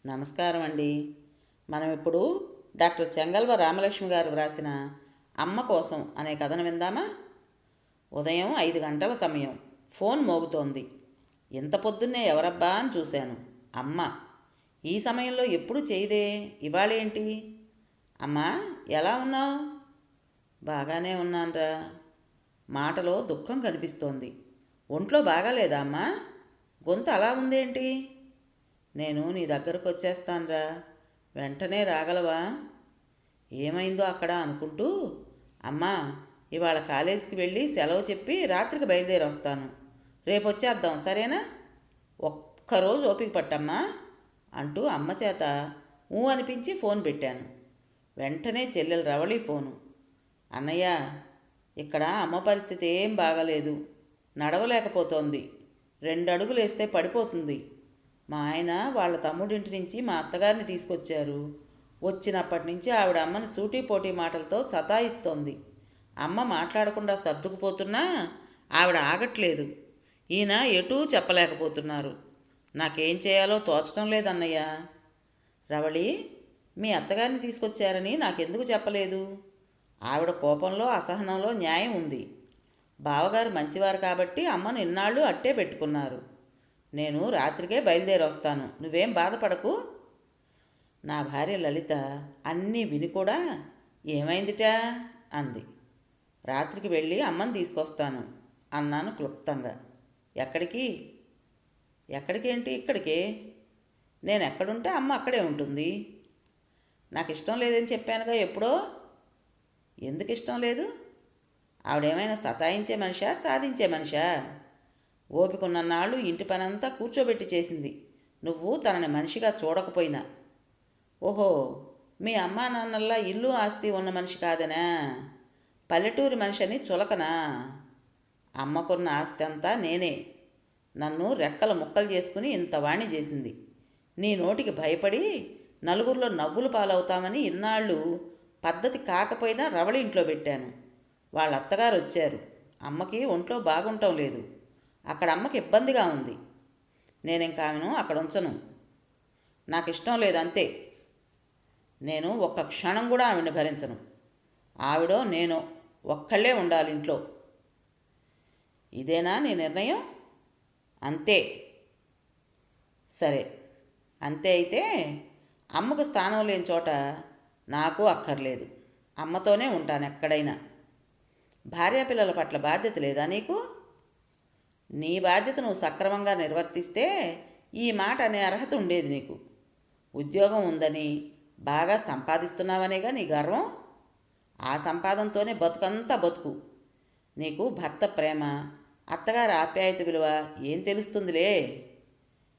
నమస్కారం అండి. మనం ఇప్పుడు డాక్టర్ చెంగల్వ రామలక్ష్మి గారు వ్రాసిన అమ్మ కోసం అనే కథను విందామా? ఉదయం 5 గంటల సమయం. ఫోన్ మోగుతోంది. ఇంత పొద్దున్నే ఎవరబ్బా అని చూశాను. అమ్మ. ఈ సమయంలో ఎప్పుడు చేయదే, ఇవాళేంటి? అమ్మా, ఎలా ఉన్నావు? బాగానే ఉన్నాన్రా. మాటలో దుఃఖం కనిపిస్తోంది. ఒంట్లో బాగాలేదా అమ్మా? గొంతు అలా ఉందేంటి? నేను నీ దగ్గరకు వచ్చేస్తాన్రా, వెంటనే రాగలవా? ఏమైందో అక్కడ అనుకుంటూ, అమ్మా, ఇవాళ కాలేజీకి వెళ్ళి సెలవు చెప్పి రాత్రికి బయలుదేరి వస్తాను. రేపు వచ్చేద్దాం, సరేనా? ఒక్కరోజు ఓపిక పట్టమ్మా అంటూ అమ్మ చేత ఊ అనిపించి ఫోన్ పెట్టాను. వెంటనే చెల్లెలు రవళి ఫోను. అన్నయ్య, ఇక్కడ అమ్మ పరిస్థితి ఏం బాగలేదు. నడవలేకపోతోంది. 2 అడుగులు వేస్తే పడిపోతుంది. మా ఆయన వాళ్ళ తమ్ముడింటి నుంచి మా అత్తగారిని తీసుకొచ్చారు. వచ్చినప్పటి నుంచి ఆవిడ అమ్మని సూటిపోటీ మాటలతో సతాయిస్తోంది. అమ్మ మాట్లాడకుండా సర్దుకుపోతున్నా ఆవిడ ఆగట్లేదు. ఈయన ఎటూ చెప్పలేకపోతున్నారు. నాకేం చేయాలో తోచడం లేదన్నయ్య. రవళి, మీ అత్తగారిని తీసుకొచ్చారని నాకెందుకు చెప్పలేదు? ఆవిడ కోపంలో అసహనంలో న్యాయం ఉంది. బావగారు మంచివారు కాబట్టి అమ్మను ఇన్నాళ్ళు అట్టే పెట్టుకున్నారు. నేను రాత్రికే బయలుదేరి వస్తాను, నువ్వేం బాధపడకు. నా భార్య లలిత అన్నీ విని కూడా ఏమైందిటా అంది. రాత్రికి వెళ్ళి అమ్మని తీసుకొస్తాను అన్నాను క్లుప్తంగా. ఎక్కడికి? ఎక్కడికేంటి, ఇక్కడికే. నేను ఎక్కడుంటే అమ్మ అక్కడే ఉంటుంది. నాకు ఇష్టం లేదని చెప్పానుగా ఎప్పుడో. ఎందుకు ఇష్టం లేదు? ఆవిడేమైనా సతాయించే మనిషా, సాధించే మనిషా? ఓపికన్నన్నాళ్ళు ఇంటి పనంతా కూర్చోబెట్టి చేసింది. నువ్వు తనని మనిషిగా చూడకపోయినా. ఓహో, మీ అమ్మా నాన్నల్లా ఇల్లు ఆస్తి ఉన్న మనిషి కాదనా? పల్లెటూరి మనిషి అని చులకనా? అమ్మకున్న ఆస్తి అంతా నేనే. నన్ను రెక్కల ముక్కలు చేసుకుని ఇంత వాణ్ణి చేసింది. నీ నోటికి భయపడి నలుగురిలో నవ్వులు పాలవుతామని ఇన్నాళ్ళు పద్ధతి కాకపోయినా రవళి ఇంట్లో పెట్టాను. వాళ్ళ అత్తగారు వచ్చారు. అమ్మకి ఒంట్లో బాగుంటం లేదు. అక్కడ అమ్మకి ఇబ్బందిగా ఉంది. నేనింక ఆమెను అక్కడ ఉంచను. నాకు ఇష్టం లేదంతే. నేను ఒక్క క్షణం కూడా ఆవిడని భరించను. ఆవిడో నేనో ఒక్కళ్ళే ఉండాలి ఇంట్లో. ఇదేనా నీ నిర్ణయం? అంతే. సరే, అంతే అయితే అమ్మకు స్థానం లేని చోట నాకు అక్కర్లేదు. అమ్మతోనే ఉంటాను ఎక్కడైనా. భార్యాపిల్లల పట్ల బాధ్యత లేదా నీకు? నీ బాధ్యత నువ్వు సక్రమంగా నిర్వర్తిస్తే ఈ మాట అనే అర్హత ఉండేది నీకు. ఉద్యోగం ఉందని, బాగా సంపాదిస్తున్నావనేగా నీ గర్వం. ఆ సంపాదనతోనే బతుకంతా బతుకు. నీకు భర్త ప్రేమ, అత్తగారి ఆప్యాయత విలువ ఏం తెలుస్తుందిలే.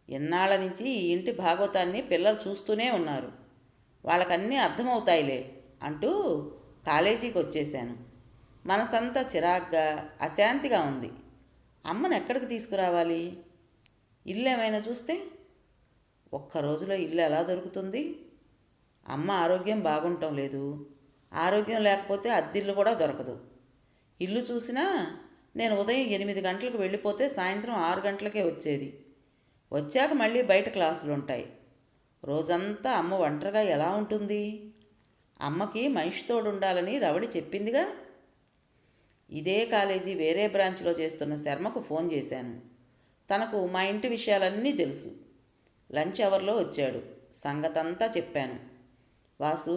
ఎన్నాళ్ళ నుంచి ఈ ఇంటి భాగవతాన్ని పిల్లలు చూస్తూనే ఉన్నారు. వాళ్ళకన్నీ అర్థమవుతాయిలే అంటూ కాలేజీకి వచ్చేశాను. మనసంతా చిరాగ్గా, అశాంతిగా ఉంది. అమ్మను ఎక్కడికి తీసుకురావాలి? ఇల్లు ఏమైనా చూస్తే? ఒక్క రోజులో ఇల్లు ఎలా దొరుకుతుంది? అమ్మ ఆరోగ్యం బాగుండటం లేదు. ఆరోగ్యం లేకపోతే అద్దిల్లు కూడా దొరకదు. ఇల్లు చూసినా నేను ఉదయం 8 గంటలకు వెళ్ళిపోతే సాయంత్రం 6 గంటలకే వచ్చేది. వచ్చాక మళ్ళీ బయట క్లాసులు ఉంటాయి. రోజంతా అమ్మ ఒంటరిగా ఎలా ఉంటుంది? అమ్మకి మనిషి తోడు ఉండాలని రవళి చెప్పిందిగా. ఇదే కాలేజీ వేరే బ్రాంచ్లో చేస్తున్న శర్మకు ఫోన్ చేశాను. తనకు మా ఇంటి విషయాలన్నీ తెలుసు. లంచ్ అవర్లో వచ్చాడు. సంగతంతా చెప్పాను. వాసు,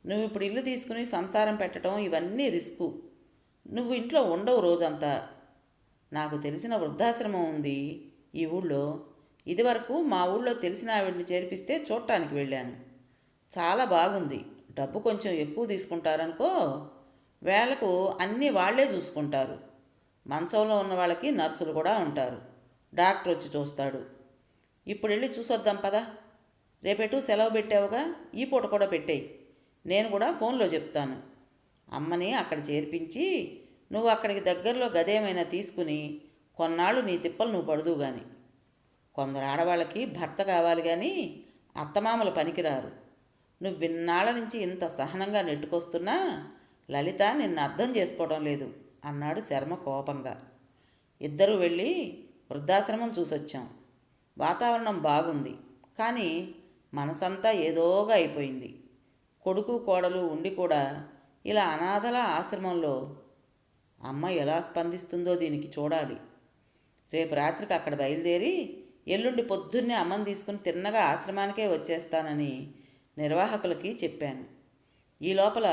నువ్వు ఇప్పుడు ఇల్లు తీసుకుని సంసారం పెట్టడం ఇవన్నీ రిస్కు. నువ్వు ఇంట్లో ఉండవు రోజంతా. నాకు తెలిసిన వృద్ధాశ్రమం ఉంది ఈ ఊళ్ళో. ఇదివరకు మా ఊళ్ళో తెలిసిన ఆవిడ్ని చేర్పిస్తే చూడటానికి వెళ్ళాను. చాలా బాగుంది. డబ్బు కొంచెం ఎక్కువ తీసుకుంటారనుకో. వేళకు అన్నీ వాళ్లే చూసుకుంటారు. మంచంలో ఉన్న వాళ్ళకి నర్సులు కూడా ఉంటారు. డాక్టర్ వచ్చి చూస్తాడు. ఇప్పుడు వెళ్ళి చూసొద్దాం పదా. రేపెటు సెలవు పెట్టావుగా, ఈ పూట కూడా పెట్టేయి. నేను కూడా ఫోన్లో చెప్తాను. అమ్మని అక్కడ చేర్పించి నువ్వు అక్కడికి దగ్గరలో గదేమైనా తీసుకుని కొన్నాళ్ళు నీ తిప్పలు నువ్వు పడుదువు గాని. కొందరు ఆడవాళ్ళకి భర్త కావాలి కానీ అత్తమామలు పనికిరారు. నువ్వు విన్నాళ్ళ నుంచి ఇంత సహనంగా నెట్టుకొస్తున్నా లలిత నిన్ను అర్థం చేసుకోవడం లేదు అన్నాడు శర్మ కోపంగా. ఇద్దరూ వెళ్ళి వృద్ధాశ్రమం చూసొచ్చాం. వాతావరణం బాగుంది, కానీ మనసంతా ఏదోగా అయిపోయింది. కొడుకు కోడలు ఉండి కూడా ఇలా అనాథల ఆశ్రమంలో అమ్మ ఎలా స్పందిస్తుందో దీనికి చూడాలి. రేపు రాత్రికి అక్కడ బయలుదేరి ఎల్లుండి పొద్దున్నే అమ్మని తీసుకుని తిన్నగా ఆశ్రమానికే వచ్చేస్తానని నిర్వాహకులకి చెప్పాను. ఈ లోపల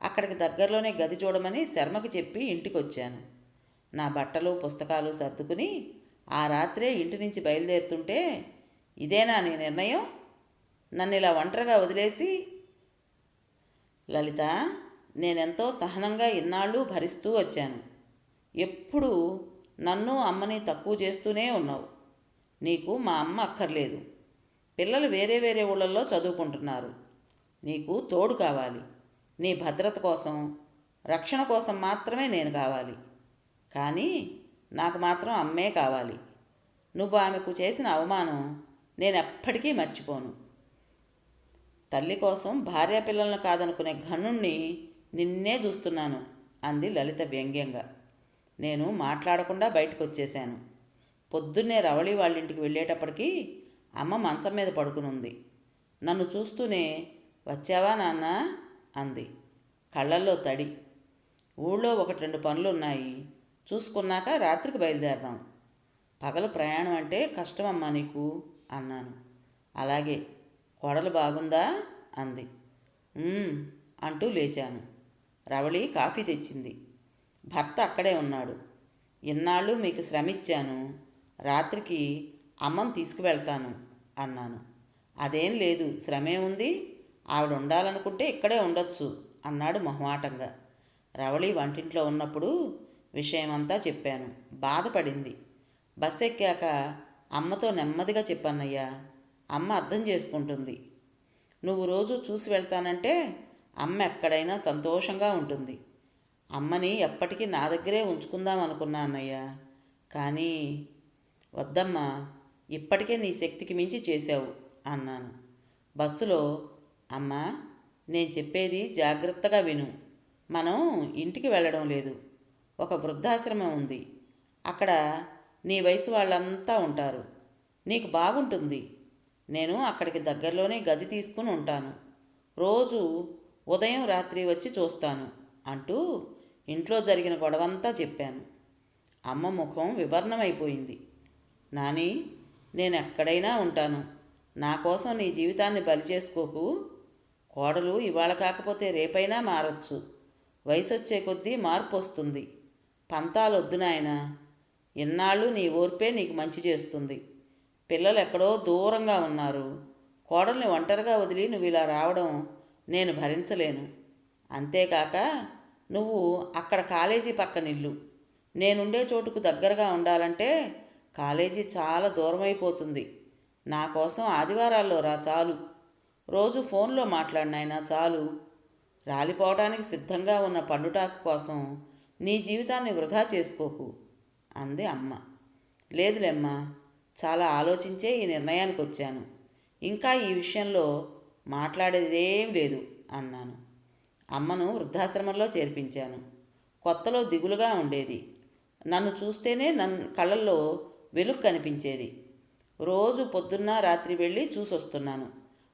అక్కడికి దగ్గరలోనే గది చూడమని శర్మకి చెప్పి ఇంటికి వచ్చాను. నా బట్టలు పుస్తకాలు సర్దుకుని ఆ రాత్రే ఇంటి నుంచి బయలుదేరుతుంటే, ఇదేనా నీ నిర్ణయం? నన్ను ఇలా ఒంటరిగా వదిలేసి? లలిత, నేనెంతో సహనంగా ఇన్నాళ్ళు భరిస్తూ వచ్చాను. ఎప్పుడూ నన్ను అమ్మని తక్కువ చేస్తూనే ఉన్నావు. నీకు మా అమ్మ అక్కర్లేదు. పిల్లలు వేరే వేరే ఊళ్ళల్లో చదువుకుంటున్నారు. నీకు తోడు కావాలి. నీ భద్రత కోసం, రక్షణ కోసం మాత్రమే నేను కావాలి. కానీ నాకు మాత్రం అమ్మే కావాలి. నువ్వు ఆమెకు చేసిన అవమానం నేను ఎప్పటికీ మర్చిపోను. తల్లి కోసం భార్య పిల్లలను కాదనుకునే ఘనుణ్ణి నిన్నే చూస్తున్నాను అంది లలిత వ్యంగ్యంగా. నేను మాట్లాడకుండా బయటకు వచ్చేశాను. పొద్దున్నే రవళి వాళ్ళింటికి వెళ్ళేటప్పటికీ అమ్మ మంచం మీద పడుకునుంది. నన్ను చూస్తూనే, వచ్చావా నాన్న అంది. కళ్ళల్లో తడి. ఊళ్ళో 1-2 పనులున్నాయి, చూసుకున్నాక రాత్రికి బయలుదేరదాం. పగలు ప్రయాణం అంటే కష్టమమ్మా నీకు అన్నాను. అలాగే. కోడలు బాగుందా అంది. అంటూ లేచాను. రవళి కాఫీ తెచ్చింది. భర్త అక్కడే ఉన్నాడు. ఇన్నాళ్ళు మీకు శ్రమిచ్చాను, రాత్రికి అమ్మను తీసుకువెళ్తాను అన్నాను. అదేం లేదు, శ్రమే ఉంది, ఆవిడ ఉండాలనుకుంటే ఇక్కడే ఉండొచ్చు అన్నాడు మొహమాటంగా. రవళి వంటింట్లో ఉన్నప్పుడు విషయమంతా చెప్పాను. బాధపడింది. బస్ ఎక్కాక అమ్మతో నెమ్మదిగా చెప్పన్నయ్యా, అమ్మ అర్థం చేసుకుంటుంది. నువ్వు రోజు చూసి వెళ్తానంటే అమ్మ ఎక్కడైనా సంతోషంగా ఉంటుంది. అమ్మని ఎప్పటికీ నా దగ్గరే ఉంచుకుందాం అనుకున్నా అన్నయ్య. కానీ వద్దమ్మా, ఇప్పటికే నీ శక్తికి మించి చేశావు అన్నాను. బస్సులో, అమ్మా నేను చెప్పేది జాగ్రత్తగా విను. మనం ఇంటికి వెళ్ళడం లేదు, ఒక వృద్ధాశ్రమం ఉంది. అక్కడ నీ వయసు వాళ్ళంతా ఉంటారు. నీకు బాగుంటుంది. నేను అక్కడికి దగ్గరలోనే గది తీసుకుని ఉంటాను. రోజు ఉదయం రాత్రి వచ్చి చూస్తాను అంటూ ఇంట్లో జరిగిన గొడవంతా చెప్పాను. అమ్మ ముఖం వివర్ణమైపోయింది. నాని, నేను ఎక్కడైనా ఉంటాను. నా కోసం నీ జీవితాన్ని బలి చేసుకోకు. కోడలు ఇవాళ కాకపోతే రేపైనా మారచ్చు. వయసు వచ్చే కొద్దీ మార్పు వస్తుంది. పంతాలొద్దు నాయనా. ఇన్నాళ్ళు నీ ఓర్పే నీకు మంచి చేస్తుంది. పిల్లలు ఎక్కడో దూరంగా ఉన్నారు. కోడల్ని ఒంటరిగా వదిలి నువ్వు ఇలా రావడం నేను భరించలేను. అంతేకాక నువ్వు అక్కడ కాలేజీ పక్కనిల్లు. నేనుండే చోటుకు దగ్గరగా ఉండాలంటే కాలేజీ చాలా దూరమైపోతుంది. నా కోసం ఆదివారాల్లో రా చాలు. రోజు ఫోన్లో మాట్లాడినైనా చాలు. రాలిపోవడానికి సిద్ధంగా ఉన్న పండుటాకు కోసం నీ జీవితాన్ని వృధా చేసుకోకు అంది అమ్మ. లేదులేమ్మా, చాలా ఆలోచించే ఈ నిర్ణయానికి వచ్చాను. ఇంకా ఈ విషయంలో మాట్లాడేదేం లేదు అన్నాను. అమ్మను వృద్ధాశ్రమంలో చేర్పించాను. కొత్తలో దిగులుగా ఉండేది. నన్ను చూస్తేనే కళ్ళల్లో వెలుగు కనిపించేది. రోజు పొద్దున్న రాత్రి వెళ్ళి చూసొస్తున్నాను.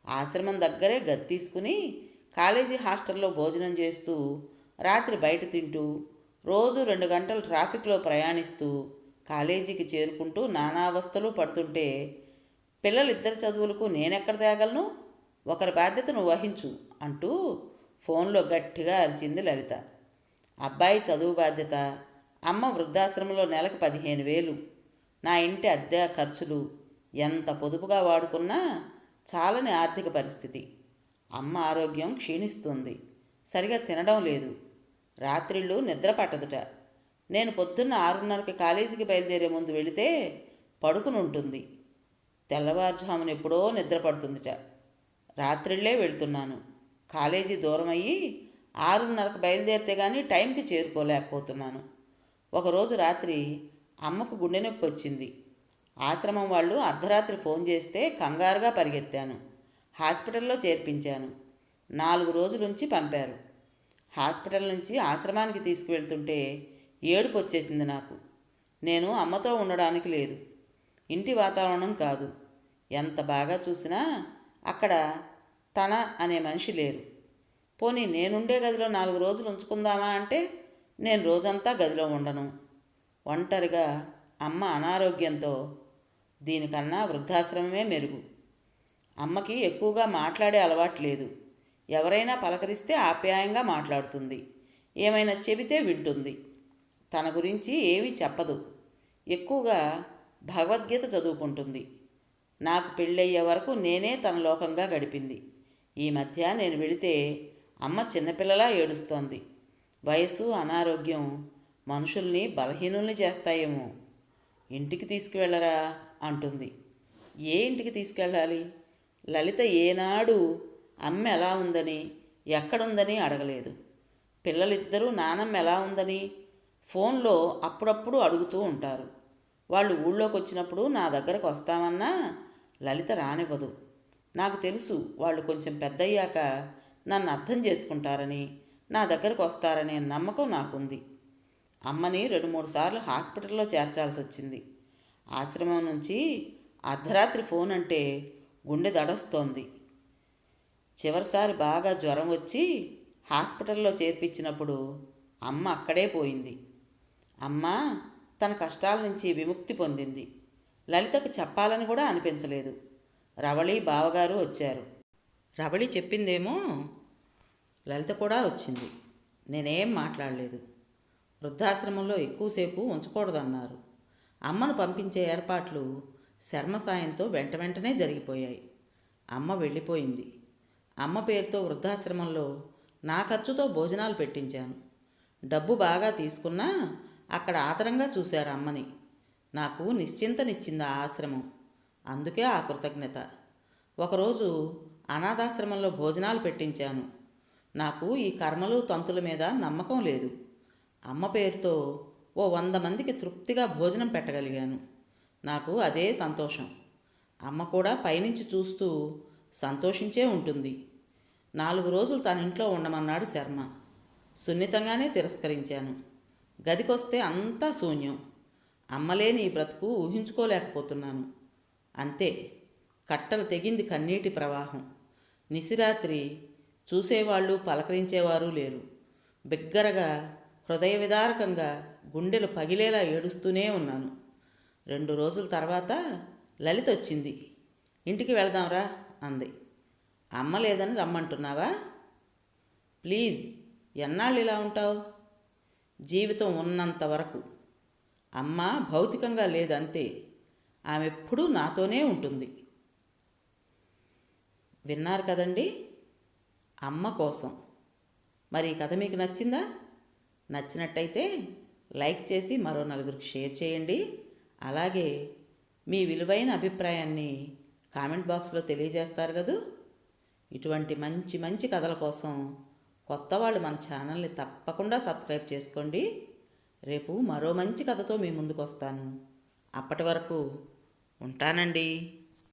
ఆశ్రమం దగ్గరే గది తీసుకుని కాలేజీ హాస్టల్లో భోజనం చేస్తూ, రాత్రి బయట తింటూ, రోజు 2 గంటలు ట్రాఫిక్లో ప్రయాణిస్తూ కాలేజీకి చేరుకుంటూ నానావస్థలు పడుతుంటే పిల్లలిద్దరి చదువులకు నేనెక్కడ తేగలను? ఒకరి బాధ్యత నువ్వు వహించు అంటూ ఫోన్లో గట్టిగా అరిచింది లలిత. అబ్బాయి చదువు బాధ్యత, అమ్మ వృద్ధాశ్రమంలో నెలకు 15,000, నా ఇంటి అద్దె ఖర్చులు, ఎంత పొదుపుగా వాడుకున్నా చాలని ఆర్థిక పరిస్థితి. అమ్మ ఆరోగ్యం క్షీణిస్తుంది. సరిగా తినడం లేదు. రాత్రిళ్ళు నిద్ర పట్టదుట. నేను పొద్దున్న 6:30కి కాలేజీకి బయలుదేరే ముందు వెళితే పడుకుని ఉంటుంది. తెల్లవారుజామున ఎప్పుడో నిద్ర పడుతుందిట. రాత్రిళ్ళే వెళ్తున్నాను. కాలేజీ దూరం అయ్యి 6:30కి బయలుదేరితే కానీ టైంకి చేరుకోలేకపోతున్నాను. ఒకరోజు రాత్రి అమ్మకు గుండె నొప్పి వచ్చింది. ఆశ్రమం వాళ్ళు అర్ధరాత్రి ఫోన్ చేస్తే కంగారుగా పరిగెత్తాను. హాస్పిటల్లో చేర్పించాను. 4 రోజులుంచి పంపారు. హాస్పిటల్ నుంచి ఆశ్రమానికి తీసుకువెళ్తుంటే ఏడుపు వచ్చేసింది నాకు. నేను అమ్మతో ఉండడానికి లేదు. ఇంటి వాతావరణం కాదు. ఎంత బాగా చూసినా అక్కడ తన అనే మనిషి లేరు. పోనీ నేనుండే గదిలో 4 రోజులు ఉంచుకుందామా అంటే నేను రోజంతా గదిలో ఉండను. ఒంటరిగా అమ్మ అనారోగ్యంతో దీనికన్నా వృద్ధాశ్రమమే మెరుగు. అమ్మకి ఎక్కువగా మాట్లాడే అలవాటు లేదు. ఎవరైనా పలకరిస్తే ఆప్యాయంగా మాట్లాడుతుంది. ఏమైనా చెబితే వింటుంది. తన గురించి ఏమీ చెప్పదు. ఎక్కువగా భగవద్గీత చదువుకుంటుంది. నాకు పెళ్ళయ్యే వరకు నేనే తన లోకంగా గడిపింది. ఈ మధ్య నేను వెళితే అమ్మ చిన్నపిల్లలా ఏడుస్తోంది. వయసు, అనారోగ్యం మనుషుల్ని బలహీనుల్ని చేస్తాయేమో. ఇంటికి తీసుకువెళ్ళరా అంటుంది. ఏ ఇంటికి తీసుకెళ్ళాలి? లలిత ఏనాడు అమ్మ ఎలా ఉందని, ఎక్కడుందని అడగలేదు. పిల్లలిద్దరూ నానమ్మ ఎలా ఉందని ఫోన్లో అప్పుడప్పుడు అడుగుతూ ఉంటారు. వాళ్ళు ఊళ్ళోకి వచ్చినప్పుడు నా దగ్గరకు వస్తామన్నా లలిత రానివ్వదు. నాకు తెలుసు వాళ్ళు కొంచెం పెద్దయ్యాక నన్ను అర్థం చేసుకుంటారని, నా దగ్గరకు వస్తారనే నమ్మకం నాకుంది. అమ్మని 2-3 సార్లు హాస్పిటల్లో చేర్చాల్సి వచ్చింది. ఆశ్రమం నుంచి అర్ధరాత్రి ఫోన్ అంటే గుండె దడొస్తోంది. చివరిసారి బాగా జ్వరం వచ్చి హాస్పిటల్లో చేర్పించినప్పుడు అమ్మ అక్కడే పోయింది. అమ్మ తన కష్టాల నుంచి విముక్తి పొందింది. లలితకు చెప్పాలని కూడా అనిపించలేదు. రవళి బావగారు వచ్చారు. రవళి చెప్పిందేమో లలిత కూడా వచ్చింది. నేనేం మాట్లాడలేదు. వృద్ధాశ్రమంలో ఎక్కువసేపు ఉంచకూడదన్నారు. అమ్మను పంపించే ఏర్పాట్లు శర్మ సాయంతో వెంటనే జరిగిపోయాయి. అమ్మ వెళ్ళిపోయింది. అమ్మ పేరుతో వృద్ధాశ్రమంలో నా ఖర్చుతో భోజనాలు పెట్టించాను. డబ్బు బాగా తీసుకున్నా అక్కడ ఆతరంగా చూశారు అమ్మని. నాకు నిశ్చింతనిచ్చింది ఆ ఆశ్రమం. అందుకే ఆ కృతజ్ఞత. ఒకరోజు అనాథాశ్రమంలో భోజనాలు పెట్టించాను. నాకు ఈ కర్మలు తంతుల మీద నమ్మకం లేదు. అమ్మ పేరుతో ఓ 100 మందికి తృప్తిగా భోజనం పెట్టగలిగాను. నాకు అదే సంతోషం. అమ్మ కూడా పైనుంచి చూస్తూ సంతోషించే ఉంటుంది. 4 రోజులు తన ఇంట్లో ఉండమన్నాడు శర్మ. సున్నితంగానే తిరస్కరించాను. గదికొస్తే అంతా శూన్యం. అమ్మలేని ఈ బ్రతుకు ఊహించుకోలేకపోతున్నాను. అంతే, కట్టలు తెగింది కన్నీటి ప్రవాహం. నిశిరాత్రి చూసేవాళ్ళు పలకరించేవారు లేరు. బిగ్గరగా హృదయ విదారకంగా గుండెలు పగిలేలా ఏడుస్తూనే ఉన్నాను. 2 రోజుల తర్వాత లలిత వచ్చింది. ఇంటికి వెళదాంరా అంది. అమ్మ లేదని రమ్మంటున్నావా? ప్లీజ్, ఎన్నాళ్ళు ఇలా ఉంటావు? జీవితం ఉన్నంత వరకు. అమ్మ భౌతికంగా లేదంతే. ఆమె ఎప్పుడూ నాతోనే ఉంటుంది. విన్నారు కదండి, అమ్మ కోసం. మరి ఈ కథ మీకు నచ్చిందా? నచ్చినట్టయితే లైక్ చేసి మరో 4కి షేర్ చేయండి. అలాగే మీ విలువైన అభిప్రాయాన్ని కామెంట్ బాక్స్లో తెలియజేస్తారు కదూ. ఇటువంటి మంచి మంచి కథల కోసం కొత్త వాళ్ళు మన ఛానల్ని తప్పకుండా సబ్స్క్రైబ్ చేసుకోండి. రేపు మరో మంచి కథతో మీ ముందుకు వస్తాను. అప్పటి వరకు ఉంటానండి.